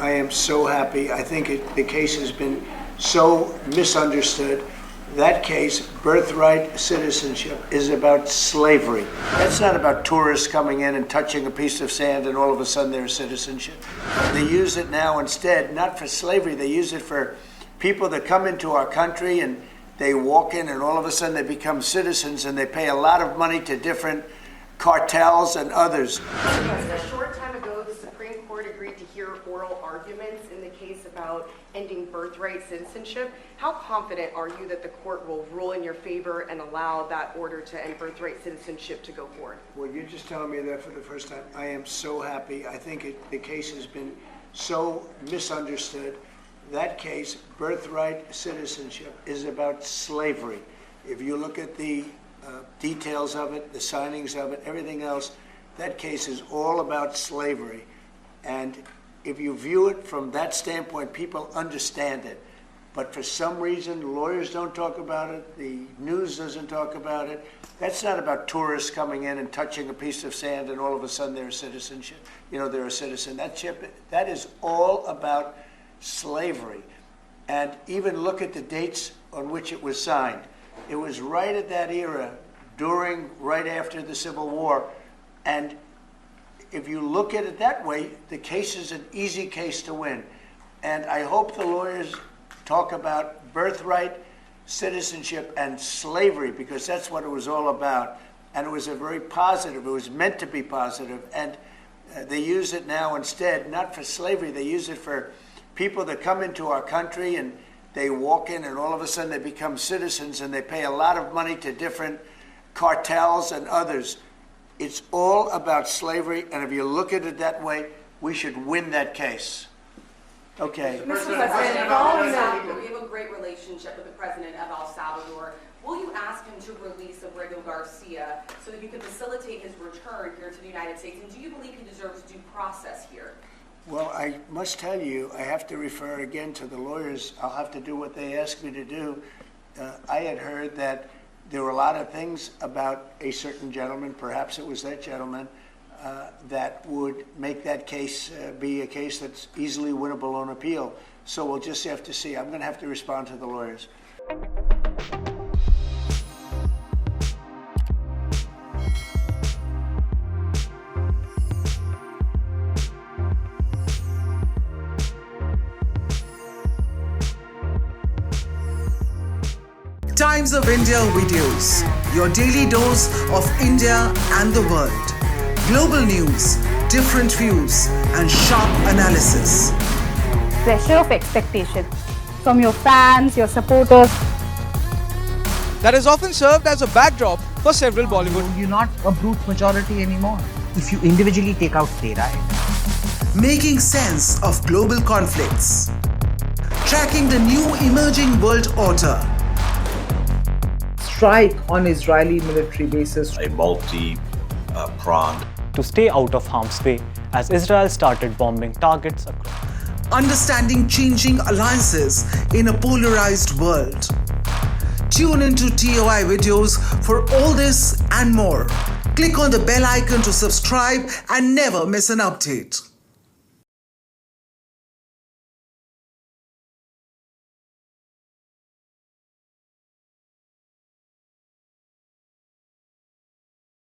I am so happy. I think the case has been so misunderstood. That case, Birthright Citizenship, is about slavery. That's not about tourists coming in and touching a piece of sand and all of a sudden they're citizenship. They use it now instead, not for slavery, they use it for people that come into our country and they walk in and all of a sudden they become citizens and they pay a lot of money to different cartels and others. A short time ago, the Supreme Court agreed to hear oral arguments in the case about ending birthright citizenship. How confident are you that the court will rule in your favor and allow that order to end birthright citizenship to go forward? Well, you're just telling me that for the first time. I am so happy. I think the case has been so misunderstood. That case, Birthright Citizenship, is about slavery. If you look at the details of it, the signings of it, everything else, that case is all about slavery. And if you view it from that standpoint, people understand it. But for some reason, lawyers don't talk about it, the news doesn't talk about it. That's not about tourists coming in and touching a piece of sand and all of a sudden they're a citizenship. They're a citizen. That is all about slavery. And even look at the dates on which it was signed. It was right at that era, right after the Civil War. And if you look at it that way, the case is an easy case to win. And I hope the lawyers talk about birthright citizenship and slavery, because that's what it was all about. And it was it was meant to be positive. And they use it now instead, not for slavery, they use it for people that come into our country and they walk in and all of a sudden they become citizens and they pay a lot of money to different cartels and others. It's all about slavery, and if you look at it that way, we should win that case. Okay. Mr. President, we have a great relationship with the president of El Salvador. Will you ask him to release Abrego Garcia so that you can facilitate his return here to the United States? And do you believe he deserves due process here? Well, I must tell you, I have to refer again to the lawyers. I'll have to do what they asked me to do. I had heard that there were a lot of things about a certain gentleman, perhaps it was that gentleman, that would make that case be a case that's easily winnable on appeal. So we'll just have to see. I'm going to have to respond to the lawyers. Times of India videos, your daily dose of India and the world. Global news, different views, and sharp analysis. Pressure of expectation from your fans, your supporters. That is often served as a backdrop for several Bollywood. You're not a brute majority anymore if you individually take out their right. Making sense of global conflicts. Tracking the new emerging world order. Strike on Israeli military bases. A multi-pronged. To stay out of harm's way as Israel started bombing targets across. Understanding changing alliances in a polarized world. Tune into TOI videos for all this and more. Click on the bell icon to subscribe and never miss an update.